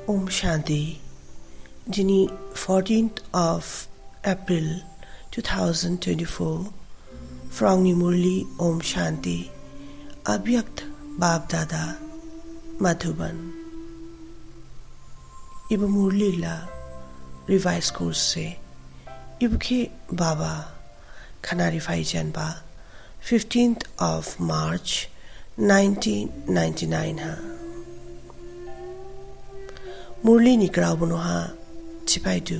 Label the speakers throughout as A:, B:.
A: Om Shanti, Jini 14th of April 2024, from Murli Om Shanti, Abhyakt Bab Dada, Madhuban. Ibu Murli la revised course se, Ibu ke Baba Khanari Faijan ba 15th of March 1999 ha. मुरली निकराव बनुहा छिपाइदु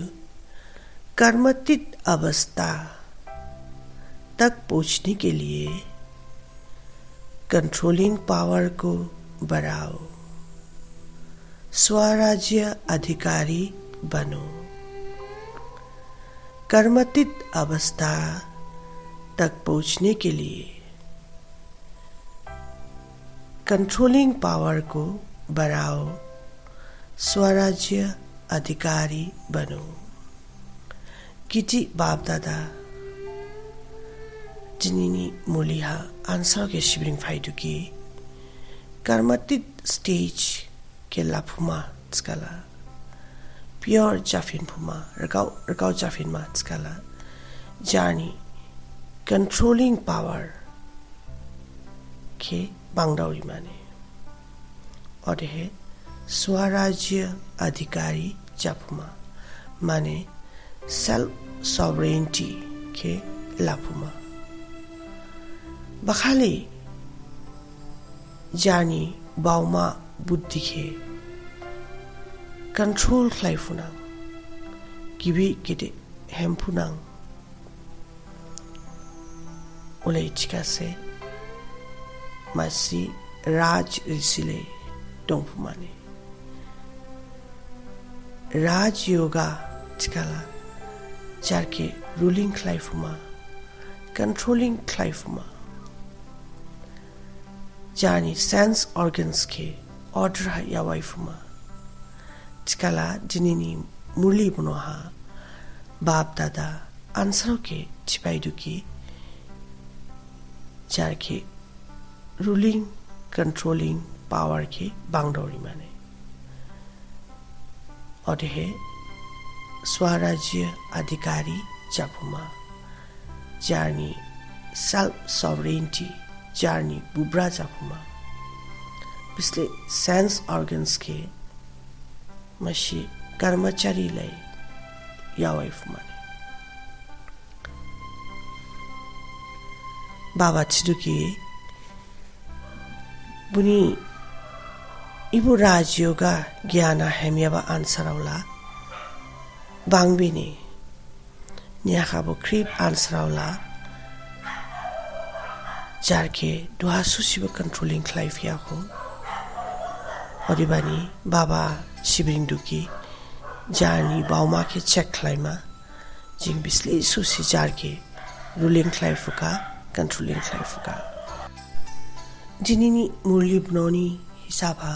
A: कर्मतित अवस्था तक पहुंचने के लिए controlling power को बढ़ाओ, स्वराज्य अधिकारी बनो। कर्मतित अवस्था तक पहुंचने के लिए कंट्रोलिंग पावर को बढ़ाओ, स्वराज्य अधिकारी बनो। किटी बाप दादा जिनिनी मुलिहा आंसर के शिवरिंग फाइदु की कर्मतित स्टेज के लाफुमा स्काला प्योर जाफिन फुमा रकाउ जाफिन मा स्काला जानी कंट्रोलिंग पावर के बांगडाउरी माने और है स्वराज्य अधिकारी जाफुमा माने सेल्फ सॉवरेनिटी के लाफुमा बखाली जानी बाउमा बुद्धि के कंट्रोल खलाइफुना किबी केटे हेमफुना उले चिका से मासी राज ऋषिले टोंफुमाने राज योगा चिकाला जारके रूलिंग खलाइफुमा कंट्रोलिंग खलाइफुमा जानी सेंस ऑर्गन्स के ऑर्डर या वाइफुमा चिकाला जिनिनी मुरली बनोहा बाप दादा आंसरों के छिपाइदु की जारके रूलिंग कंट्रोलिंग पावर के बांगडोरी माने और है स्वराज्य अधिकारी जाफुमा जारनी सेल्फ सॉवरेनिटी जारनी बुब्रा जाफुमा पिछले सेंस ऑर्गन्स के मशी कर्मचारी लाई यावाइफुमा बाबा चिदुकी बुनी इबु राजयोगा ज्ञाना हेमियाबा आंसरावला बांगबिनी न्याखाबो क्रीप आंसरावला जारके दुहासु शिव कंट्रोलिंग खलाइफिया हो ओरिबानी बाबा शिवरिंग दुकी जारनी बाउमा के चेक खलाइमा जिंग बिस्ले सुसी जारके रूलिंग खलाइफुका कंट्रोलिंग खलाइफुका जिनिनी मुरली बनोनी हिसाबा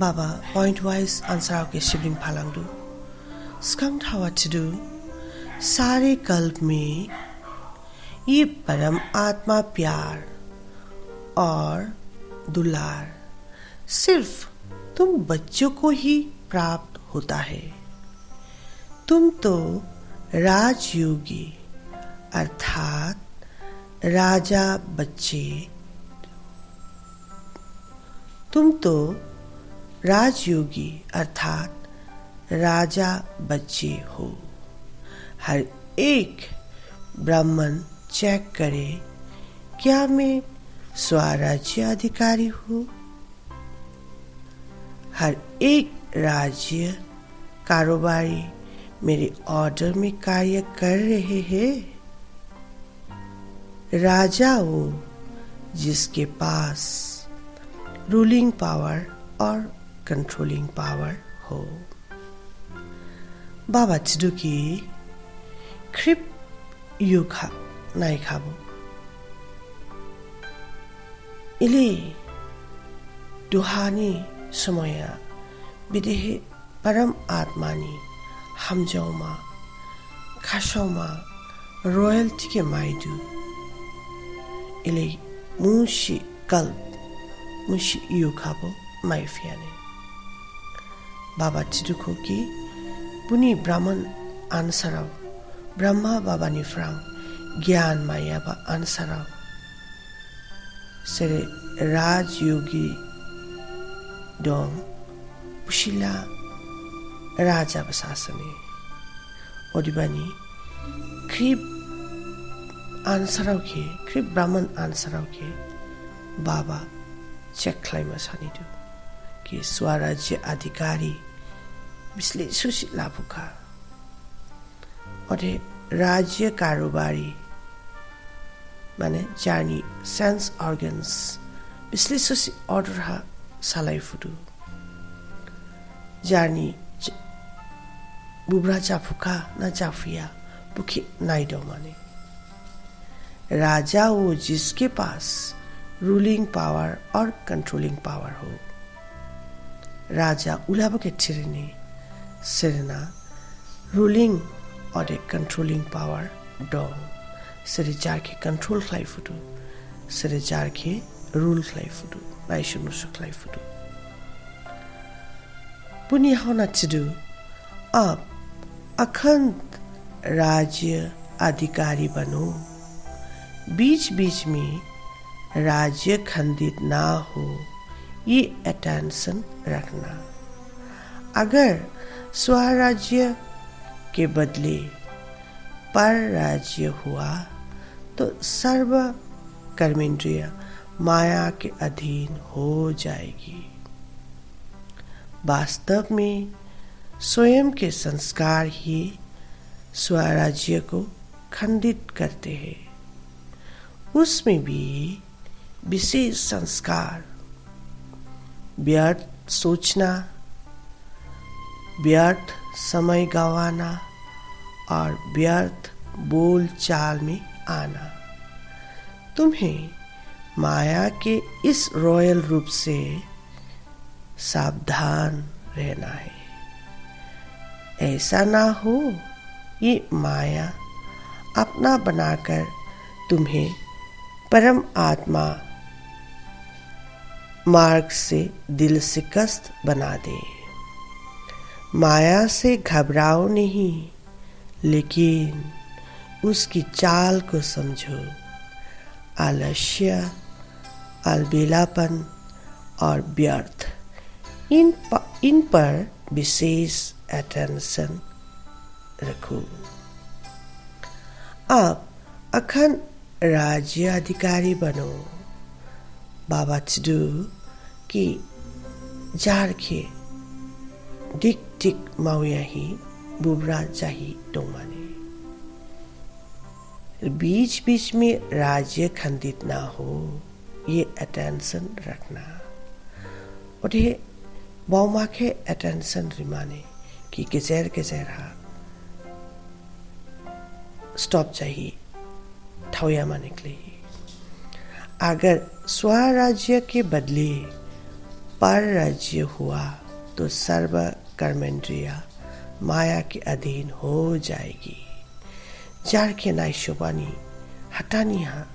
A: बाबा पॉइंट वाइज आंसर के शिवरिंग फालांगदु स्कंग थावा चिदु सारे कल्प में ये परम आत्मा प्यार और दुलार सिर्फ तुम बच्चों को ही प्राप्त होता है। तुम तो राजयोगी अर्थात राजा बच्चे, तुम तो राजयोगी अर्थात राजा बच्चे हो। हर एक ब्राह्मण चेक करे क्या मैं स्वराज्य अधिकारी हूँ। हर एक राज्य कारोबारी मेरे ऑर्डर में कार्य कर रहे हैं। राजा वो जिसके पास रूलिंग पावर और कंट्रोलिंग पावर हो। बाबा चिदुकी क्रिप युखा नाई खाबो इले दुहानी समया विदेहे परम आत्मानी हमजाउमा खासौमा रोयल्टी के माइदु इले मुशी कल्प मुशी युखाबो माइफियाने बाबा चिदुको की पुनी ब्राह्मण आनसराव ब्रह्मा बाबा निफ्रांग ज्ञान माया बा आनसराव सेरे राजयोगी dong pusila raja basasane odibani krip ansarau ke krip brahman ansarau ke baba cheklai masani du ki swarajya adhikari bisle sushi labuka ode rajya karobari mane jani sense organs bisle sushi order ha salai fudu jani bubra chafuka na chafiya bukhi naido mane राजा वो जिसके पास ruling power और controlling power हो राजा उलाबके छिरने सिरना ruling और controlling power Dong सिरे jar के control खलाई फुटू सिरे jar के रूल खलाई फुटू नाइशुनु खलाई फुटू पुनी होना चिदू अब अखंड राज्य अधिकारी बनो बीच बीच में राज्य खंडित ना हो ये अटेंशन रखना अगर स्वराज्य के बदले पर राज्य हुआ तो सर्व कर्मेंद्रिय माया के अधीन हो जाएगी वास्तव में स्वयं के संस्कार ही स्वराज्य को खंडित करते हैं उसमें भी विशेष संस्कार व्यर्थ सोचना व्यर्थ समय गंवाना और व्यर्थ बोल चाल में आना तुम्हें माया के इस रॉयल रूप से सावधान रहना है ऐसा ना हो ये माया अपना बनाकर तुम्हें परम आत्मा मार्ग से दिल शिकस्त बना दे माया से घबराओ नहीं लेकिन उसकी चाल को समझो आलस्य अलबेलापन और व्यर्थ इन पर विशेष अटेंशन रखो अब अखंड राज्य अधिकारी बनो बाबा चिदू की जार के डिक डिक माउया ही बुबरा जाही डोमाने बीच बीच में राज्य खंडित ना हो ये अटेंशन रखना और ये बाउमा के अटेंशन रिमाने कि गेजेर गेजेरा स्टॉप चाहिए ठाउया माने के लिए अगर स्वराज्य के बदले पर राज्य हुआ तो सर्व कर्मेंद्रिया माया के अधीन हो जाएगी जार के नाई शोबानी हटानी हा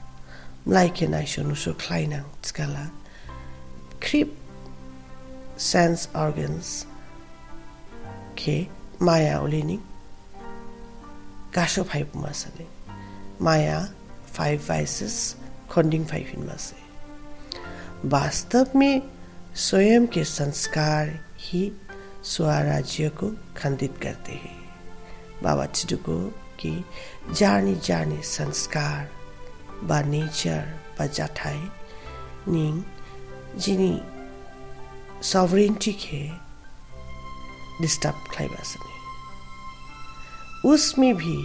A: मलाई के नाई शोनुसो खलाइना स्कला क्रिप सेंस ऑर्गन्स के माया ओलेनी गाशो फाइव मासने माया 5 vices खंडिंग 5 इन मासे वास्तव में स्वयं के संस्कार ही स्वराज्य को खंडित करते हैं बाबा चिदुको की जानी जानी संस्कार बा नेचर बा जाठाई निंग जिनी सॉवरेंटी के डिस्टर्ब खाइबासने उसमें भी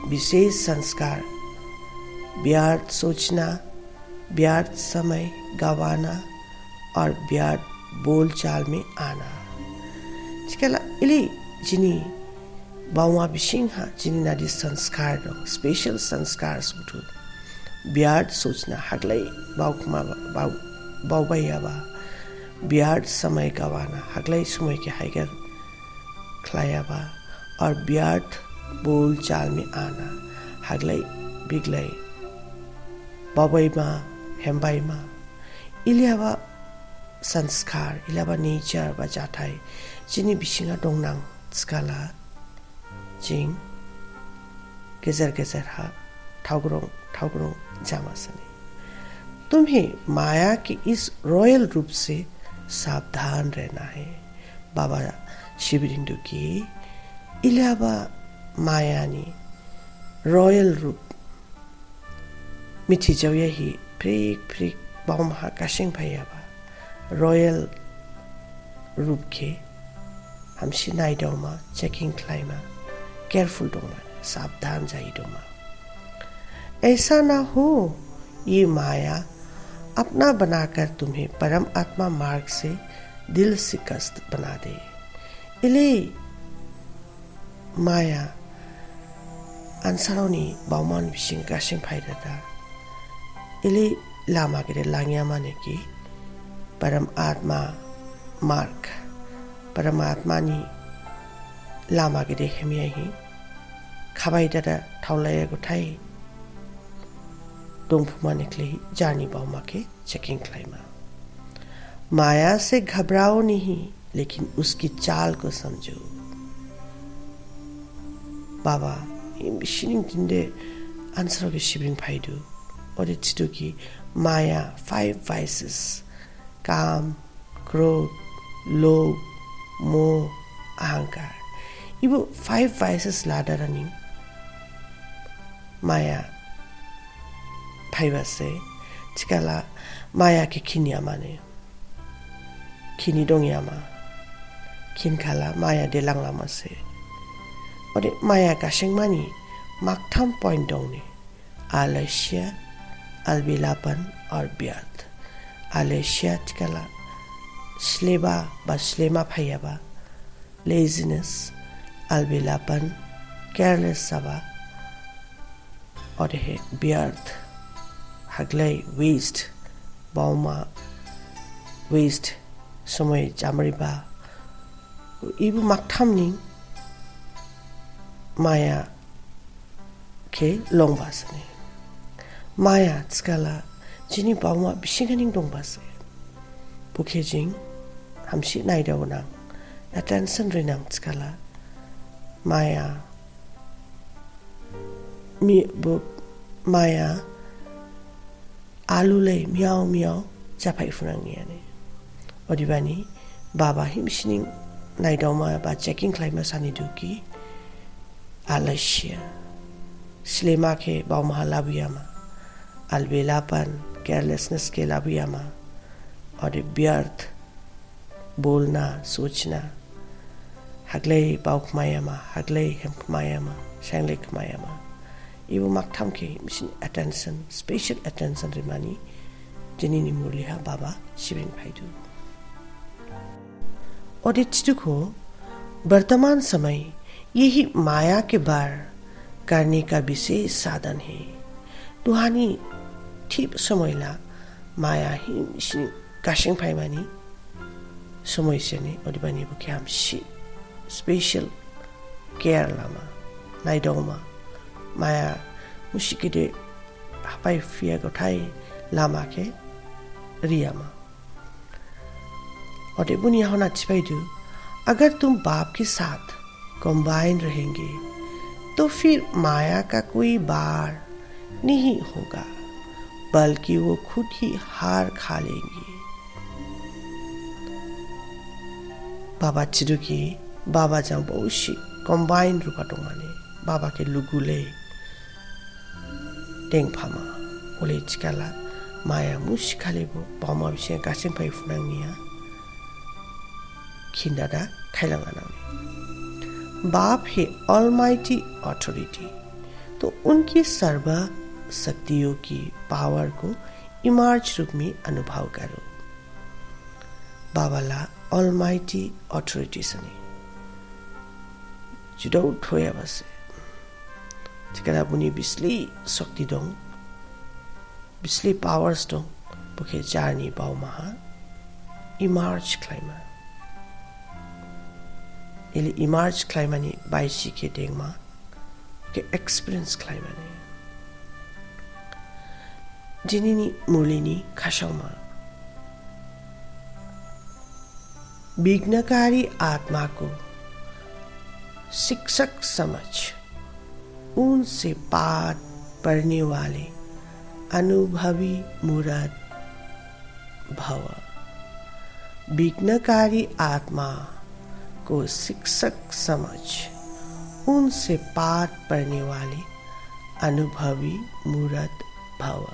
A: विशेष संस्कार व्यर्थ सोचना व्यर्थ समय गंवाना और व्यर्थ बोलचाल में आना चिकला इली जिनी बाउमा बिशिंहा जिनी नादी संस्कार दो स्पेशल संस्कार सुटु व्यर्थ सोचना हगलाई बाउकुमा बाउबायाबा व्यर्थ समय गंवाना हगलाई समय के हाइगर खलायाबा और व्यर्थ बोल चाल में आना हगलाई बिगलाई बाबाईमा हेम्बाईमा इलियाबा संस्कार इलाबा नेचर बा जाथाय जिनि बिसिङा दंनां स्काला जिं गेजेर गेजेर हा ठाउग्रं जामासने। तुम्हें माया के इस रॉयल रूप से सावधान रहना है। बाबा शिवलिंग की इलावा माया ने रॉयल रूप मिठी जाऊ यही फ्रिक बाउम हा काशिंग भैयाबा रॉयल रूप के हमसी नाइडोमा चेकिंग क्लाइमा केयरफुल डोमा सावधान जाई डोमा। ऐसा ना हो ये माया अपना बनाकर तुम्हें परम आत्मा मार्ग से दिल शिकस्त बना दे। इले माया अंसारोनी बाउमान बिसिं काशिंग फायदा इले लामा के लांगिया माने की परम आत्मा मार्ग परमात्मा नि लामा के हेमिया ही खाबाय दादा थावलाया गुथाय दोंफुमा निकले जानी बाउमा के चेकिंग क्लाइमा। माया से घबराओ नहीं लेकिन उसकी चाल को समझो। बाबा शिनिंग जिंदे आंसर के शिवलिंग फाइदू और चितु की माया 5 vices काम क्रोध लोभ मोह अहंकार इबो 5 vices लाडरनी माया फाइवा से चिकाला माया के खिनिया माने खिनी दोंगियामा खिन खाला माया देलांलामा से और माया का शेंगमानी माकथाम पॉइंट दौने आलस्य अलबिलापन और व्यर्थ। आलस्य चिकाला स्लेबा बा स्लेमा फाइयाबा लेजीनेस अलबिलापन केयरलेस साबा और है व्यर्थ हगले वेस्ट बाउमा वेस्ट समय जामरिबा इबु माकथामनी माया के लंबासने माया चिकाला जिनि बाउमा बिसिंगानिं दंबासे बुखेजिं हमसी नाइदावना अटेंशन रिनां चिकाला माया माया आलुले मियाव मियाव जाफाय फुनांनियाने ओदिबानी बाबा हिमसिनिं नाइदावमा बा चेकिंग क्लाइमा सानि दुकी आलस्य स्लेमा के बाउमा लाबियामा अलबेलापन केयरलेसनेस के लाबियामा और व्यर्थ बोलना सोचना हगले बाउखमायामा हगले हेमखमायामा सेंगलेखमायामा इबो माकथाम के मिशन अटेंशन स्पेशल अटेंशन रिमानी जिनिनी मुरलिहा बाबा शिविंग फाइदू। और इच्छु को वर्तमान समय यही माया के बार करने का विशेष साधन है। तुहानी ठीक समयला माया ही काशिंग फाइमानी समय से ने और बनी बुके हम स्पेशल केयर लामा नाइडोमा माया मुशिकिदे हापाई फिया गोठाई लामा के रियामा और बुनिया होना छिपाइदू। अगर तुम बाप के साथ कंबाइन रहेंगे तो फिर माया का कोई बार नहीं होगा बल्कि वो खुद ही हार खा लेंगे। बाबा चिरुकी बाबा जाऊं बहुशी कंबाइन रूपा तो माने बाबा के लुगुले टेंग फामा ओले चिकाला माया मुश खाले बो बामा विषय कासिम फाइ फुनांनिया खिंदादा खाइलांगाना बाप है ऑलमाइटी अथॉरिटी तो उनकी सर्व शक्तियों की पावर को इमर्ज रूप में अनुभव करो। बाबाला ऑलमाइटी अथॉरिटी सने जुदो ठोया बसे चिकरा बुनी बिस्ली शक्ति दong बिस्ली पावर्स dong बुखे जार्नी बाउ महा इमर्ज क्लाइमा इले इमर्ज क्लाइमा नि बाइसी के देंगमा के एक्सपीरियंस क्लाइमा ने जिनिनी मुरलिनी खासाउमा विघ्नकारी आत्मा को शिक्षक समझ उनसे पाठ पढ़ने वाले अनुभवी मूर्त भव। विघ्नकारी आत्मा को शिक्षक समझ उनसे पाठ पढ़ने वाले अनुभवी मूर्त भव।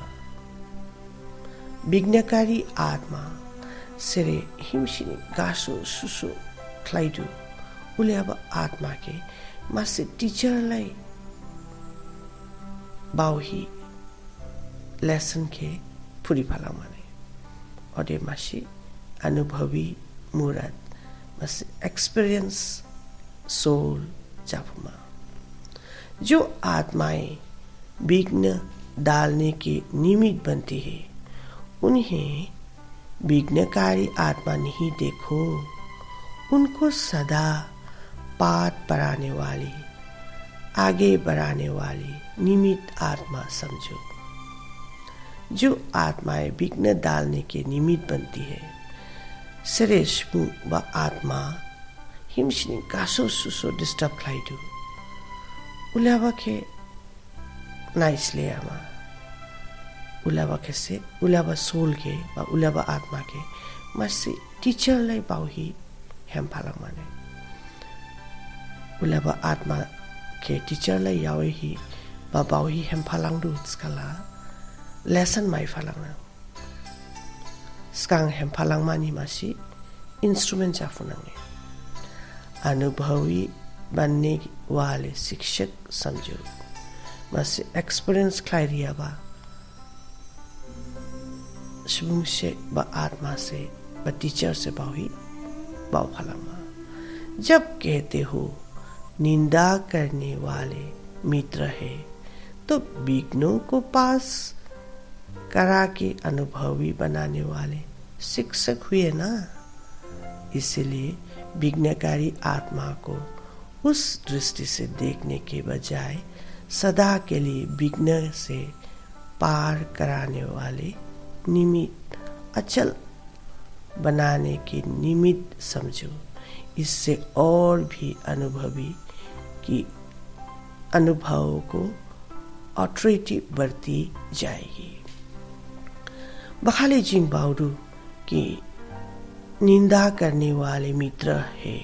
A: विघ्नकारी आत्मा सेरे हिमशिनी गासो सुसो क्लाइडु उले अब आत्मा के मासे टीचर लाई बाउही लेसन के पुरी फला माने और मासी अनुभवी मूर्त मासे एक्सपीरियंस सोल जाफुमा। जो आत्माएं विघ्न डालने के निमित्त बनती है उन्हें विघ्नकारी आत्मा नहीं देखो, उनको सदा पाठ पढ़ाने वाली आगे बढ़ाने वाली निमित्त आत्मा समझो। जो आत्माएं विघ्न डालने के निमित्त बनती है श्रेष्ठ व आत्मा हिमशिनी गासो सुसो डिस्टर्ब क्लाइडु उलावा के नाइसले आमा उलावा के से उलावा सोल के व उलावा आत्मा के मासे टीचर लाई बाउही हेम फालंग माने उलावा आत्मा के टीचर लाई यावे ही व बाउही हेम फालंग दु स्कला लेसन माई फालंग स्कांग हेम फालंग मानी मासी इंस्ट्रूमेंट जाफुनांगे अनुभवी बनने वाले शिक्षक समझो मासे एक्सपीरियंस क्लाइरिया बा शुभ से ब आत्मा से ब टीचर से बाउही बाउ फलामा। जब कहते हो निंदा करने वाले मित्र है तो विघ्नों को पास करा के अनुभवी बनाने वाले शिक्षक हुए ना। इसलिए विघ्नकारी आत्मा को उस दृष्टि से देखने के बजाय सदा के लिए विघ्न से पार कराने वाले निमित्त अचल बनाने के निमित्त समझो। इससे और भी अनुभवी की अनुभव को ऑथोरिटी बढ़ती जाएगी। बखाले जिंग बाउडू की निंदा करने वाले मित्र है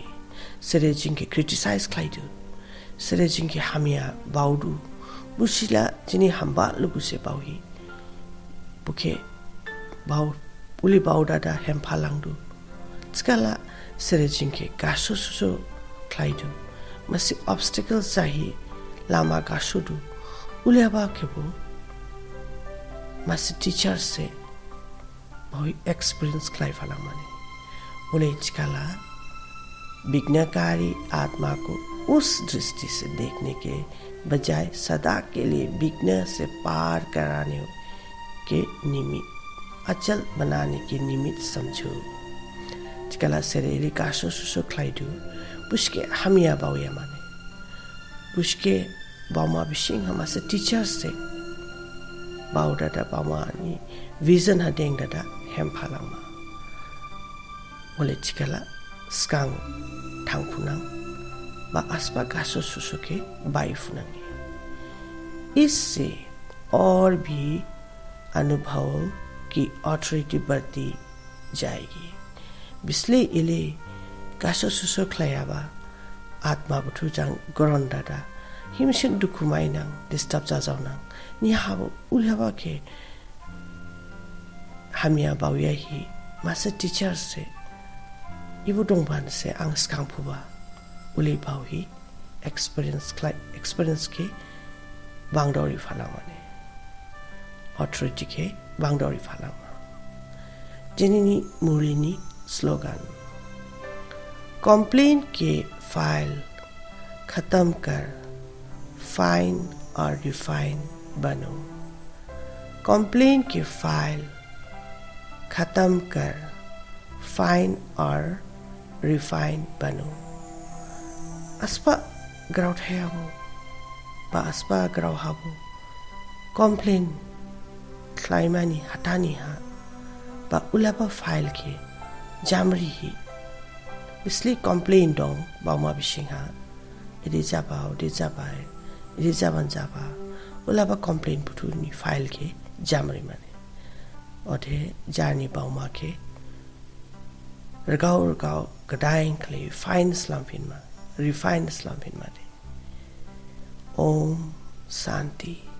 A: सरे जिंग के क्रिटिसाइज क्लाइडू सरे जिंग के हमिया बाउडू बुशिला जिन्हें हम बात लोगों से बाउही बुके बाउ उली बाउ दादा हेम फालांगदु स्कला सरे जिंग के गासो सुसो क्लाइडू मसी ऑब्स्टिकल्स चाहिए लामा गासुदु उले अबा केबो मसी टीचर से बहुत एक्सपीरियंस क्लाइ फालांग माने उले स्कला विघ्नकारी आत्मा को उस दृष्टि से देखने के बजाय सदा के लिए विघ्न से पार कराने के निमित्त अचल बनाने के निमित्त समझो। चिकला सेरेली काशो सुसो क्लाइडू पुष्के हमिया बाउया माने पुष्के बाउमा बिशिंग हमासे टीचर से बाउ दादा बाउमा नि विजन हदेंग दादा हेम फालांगमा बोले चिकला स्कांग थांगफुनांग बा आसपा गासो सुसो के बाई फुनांगे। इससे और भी अनुभव की ऑथोरिटी बढ़ती जाएगी। बिस्ले इले गासो सुसो क्लायाबा आत्मा बुथु जांग गरन दादा हिमशिन दुखुमाई नांग डिस्टर्ब जाजावनांग निहाबो उल्हाबा के हमिया बाउया ही मासे टीचर से इबो दंबान से आंग स्कांग फुबा उले बाउही एक्सपीरियंस के बांगदौरी फालांगमाने ऑथोरिटी के बांगदौरी फालांगमा। जेनिनी मुरलीनी स्लोगन कंप्लेन के फाइल खत्म कर फाइन और रिफाइन बनो। कंप्लेन के फाइल खत्म कर फाइन और रिफाइन बनो। अस्पा ग्राउट है वो बा अस्पा ग्राउ हाबो कंप्लेन क्लाइमानी हटानी हा बा उलाबा फाइल के जामरी ही Bisli complain dong bao ma bishing ha. Ide jaba hai. Ide jaban jaba. Ola ba complain putu ni file ke jamri mane. Ode jani bao ma ke. Ragao gadaing kle fine slumpin ma. Refine slumpin ma de. Om Santi.